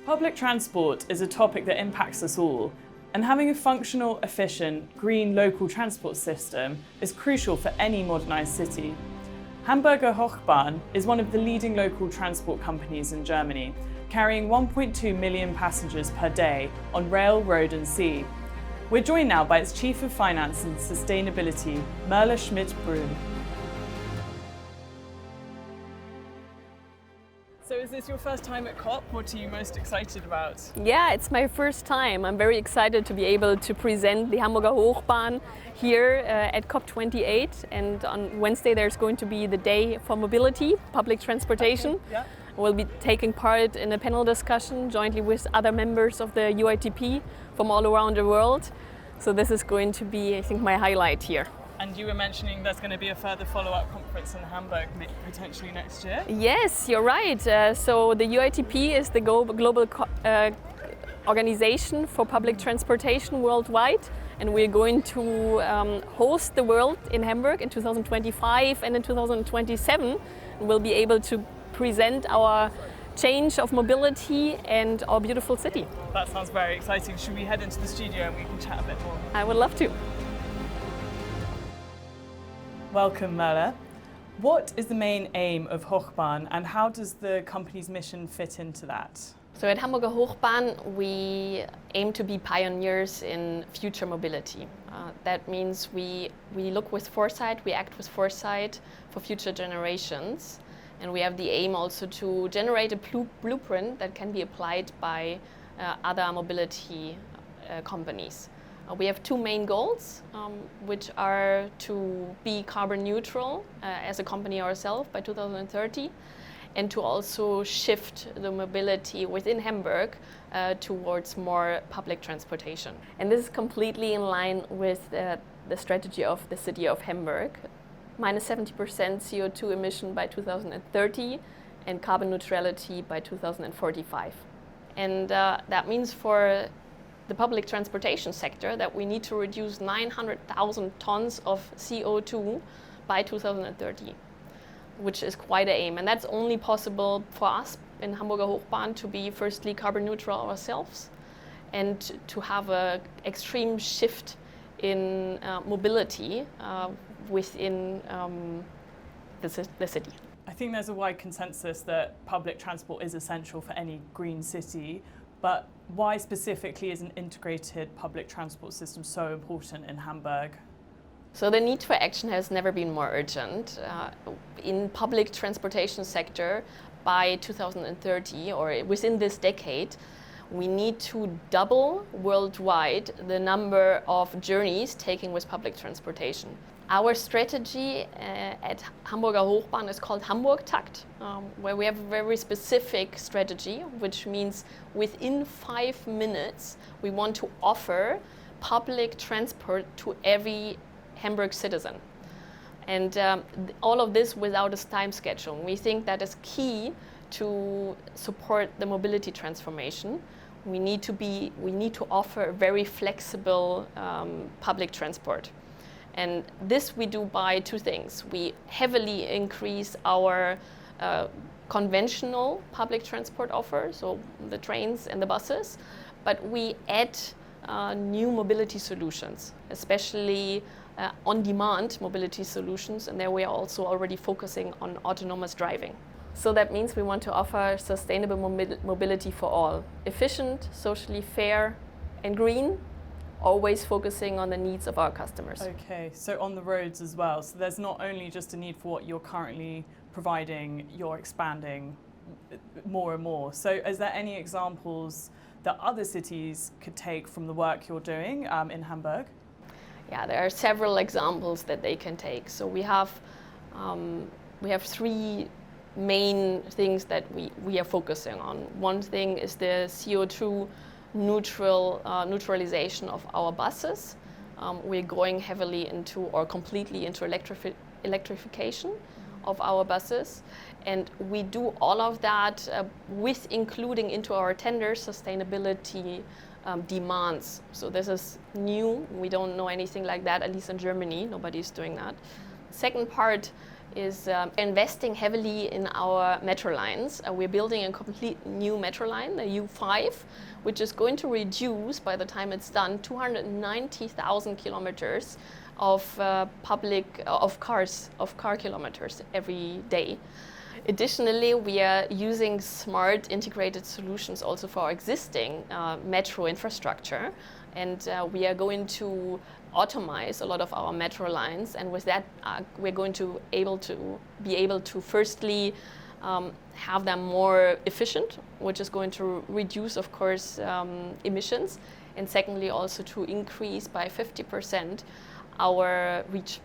Public transport is a topic that impacts us all, and having a functional, efficient, green local transport system is crucial for any modernised city. Hamburger Hochbahn is one of the leading local transport companies in Germany, carrying 1.2 million passengers per day on rail, road and sea. We're joined now by its Chief of Finance and Sustainability, Merle Schmidt-Brun. So is this your first time at COP? What are you most excited about? Yeah, it's my first time. I'm very excited to be able to present the Hamburger Hochbahn here at COP28. And on Wednesday there's going to be the day for mobility, public transportation. Okay, yeah. We'll be taking part in a panel discussion jointly with other members of the UITP from all around the world. So this is going to be, I think, my highlight here. And you were mentioning there's going to be a further follow-up conference in Hamburg potentially next year? Yes, you're right. So the UITP is the global organization for public transportation worldwide, and we're going to host the world in Hamburg in 2025 and in 2027. We'll be able to present our change of mobility and our beautiful city. That sounds very exciting. Should we head into the studio and we can chat a bit more? I would love to. Welcome, Merle. What is the main aim of Hochbahn and how does the company's mission fit into that? So at Hamburger Hochbahn, we aim to be pioneers in future mobility. That means we look with foresight, we act with foresight for future generations. And we have the aim also to generate a blueprint that can be applied by other mobility companies. We have two main goals, which are to be carbon neutral as a company ourselves by 2030, and to also shift the mobility within Hamburg towards more public transportation. And this is completely in line with the strategy of the City of Hamburg. Minus 70% CO2 emission by 2030 and carbon neutrality by 2045. And that means for the public transportation sector that we need to reduce 900,000 tons of CO2 by 2030, which is quite an aim. And that's only possible for us in Hamburger Hochbahn to be firstly carbon neutral ourselves and to have an extreme shift in mobility within the city. I think there's a wide consensus that public transport is essential for any green city, but why specifically is an integrated public transport system so important in Hamburg? So the need for action has never been more urgent. In public transportation sector, by 2030 or within this decade, we need to double worldwide the number of journeys taken with public transportation. Our strategy at Hamburger Hochbahn is called Hamburg Takt, where we have a very specific strategy, which means within 5 minutes we want to offer public transport to every Hamburg citizen. And all of this without a time schedule. We think that is key to support the mobility transformation. We need to offer a very flexible public transport. And this we do by two things. We heavily increase our conventional public transport offer, so the trains and the buses, but we add new mobility solutions, especially on-demand mobility solutions, and there we are also already focusing on autonomous driving. So that means we want to offer sustainable mobility for all, efficient, socially fair and green, always focusing on the needs of our customers. Okay, so on the roads as well. So there's not only just a need for what you're currently providing, you're expanding more and more. So is there any examples that other cities could take from the work you're doing in Hamburg? Yeah, there are several examples that they can take. So we have three main things that we are focusing on. One thing is the CO2 neutralization of our buses. We're going heavily into or completely into electrification of our buses, and we do all of that with including into our tender sustainability demands. So this is new. We don't know anything like that, at least in Germany. Nobody's doing that. Second part is investing heavily in our metro lines. We're building a complete new metro line, the U5, which is going to reduce, by the time it's done, 290,000 kilometers of car kilometers every day. Additionally, we are using smart integrated solutions also for our existing metro infrastructure, and we are going to automize a lot of our metro lines, and with that we're going to be able to firstly have them more efficient, which is going to reduce, of course, emissions, and secondly also to increase by 50% our reach.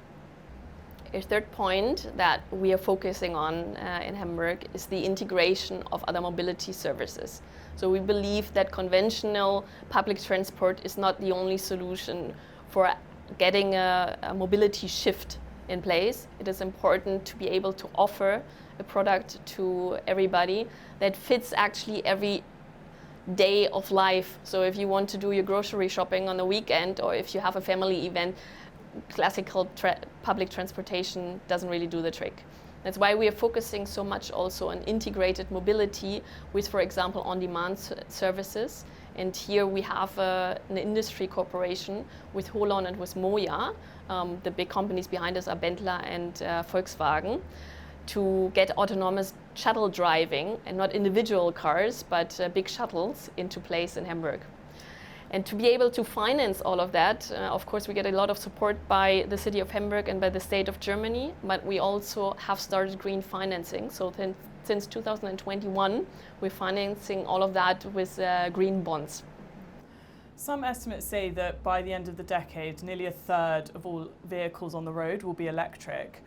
A third point that we are focusing on in Hamburg is the integration of other mobility services. So we believe that conventional public transport is not the only solution for getting a mobility shift in place. It is important to be able to offer a product to everybody that fits actually every day of life. So if you want to do your grocery shopping on the weekend, or if you have a family event, classical public transportation doesn't really do the trick. That's why we are focusing so much also on integrated mobility with, for example, on-demand services. And here we have an industry cooperation with Holon and with Moja. The big companies behind us are Bentley and Volkswagen, to get autonomous shuttle driving, and not individual cars, but big shuttles into place in Hamburg. And to be able to finance all of that, of course, we get a lot of support by the City of Hamburg and by the state of Germany, but we also have started green financing. So since 2021, we're financing all of that with green bonds. Some estimates say that by the end of the decade, nearly a third of all vehicles on the road will be electric.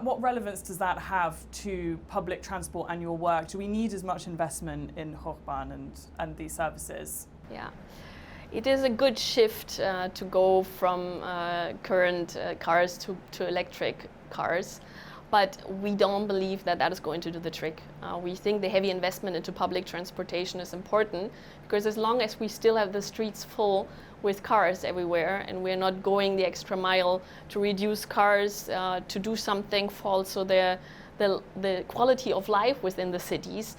What relevance does that have to public transport and your work? Do we need as much investment in Hochbahn and these services? Yeah, it is a good shift to go from current cars to electric cars, but we don't believe that that is going to do the trick. We think the heavy investment into public transportation is important, because as long as we still have the streets full with cars everywhere, and we're not going the extra mile to reduce cars, to do something for also the quality of life within the cities,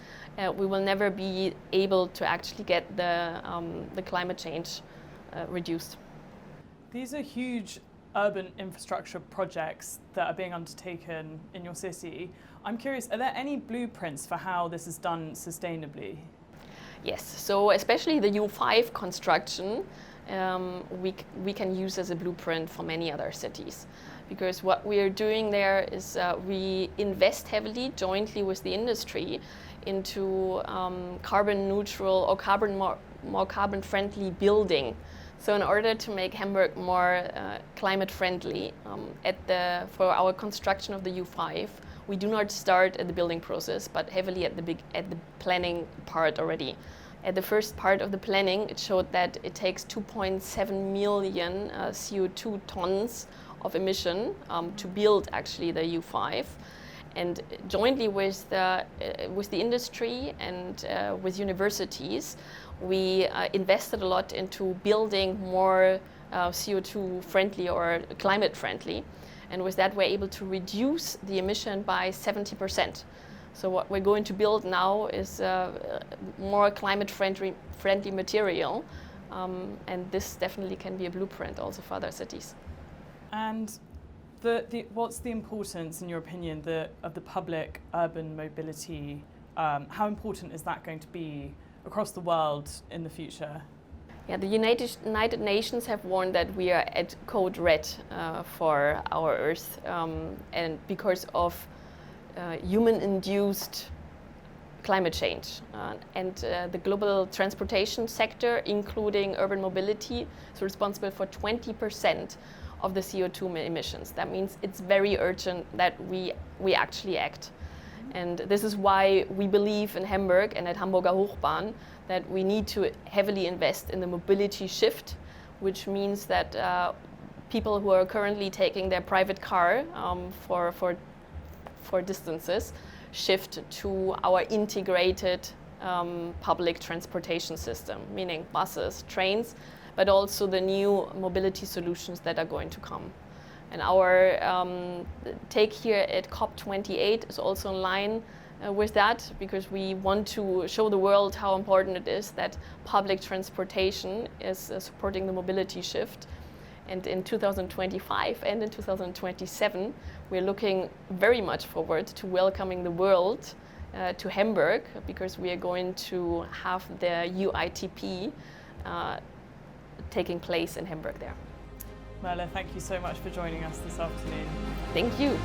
we will never be able to actually get the climate change reduced. These are huge urban infrastructure projects that are being undertaken in your city. I'm curious, are there any blueprints for how this is done sustainably? Yes, so especially the U5 construction, we can use as a blueprint for many other cities, because what we are doing there is we invest heavily jointly with the industry into carbon neutral or more carbon friendly building. So in order to make Hamburg more climate friendly, for our construction of the U5, we do not start at the building process, but heavily at the planning part already. At the first part of the planning, it showed that it takes 2.7 million CO2 tons of emission to build actually the U5. And jointly with the industry and with universities, we invested a lot into building more CO2 friendly or climate friendly. And with that, we're able to reduce the emission by 70%. So what we're going to build now is more climate friendly material, and this definitely can be a blueprint also for other cities. And what's the importance, in your opinion, of the public urban mobility? How important is that going to be across the world in the future? Yeah, the United Nations have warned that we are at code red for our Earth, and because of human-induced climate change. And the global transportation sector, including urban mobility, is responsible for 20% of the CO2 emissions. That means it's very urgent that we actually act. And this is why we believe in Hamburg and at Hamburger Hochbahn that we need to heavily invest in the mobility shift, which means that people who are currently taking their private car for distances shift to our integrated public transportation system, meaning buses, trains, but also the new mobility solutions that are going to come. And our take here at COP28 is also in line with that, because we want to show the world how important it is that public transportation is supporting the mobility shift. And in 2025 and in 2027, we're looking very much forward to welcoming the world to Hamburg, because we are going to have the UITP taking place in Hamburg there. Merle, thank you so much for joining us this afternoon. Thank you.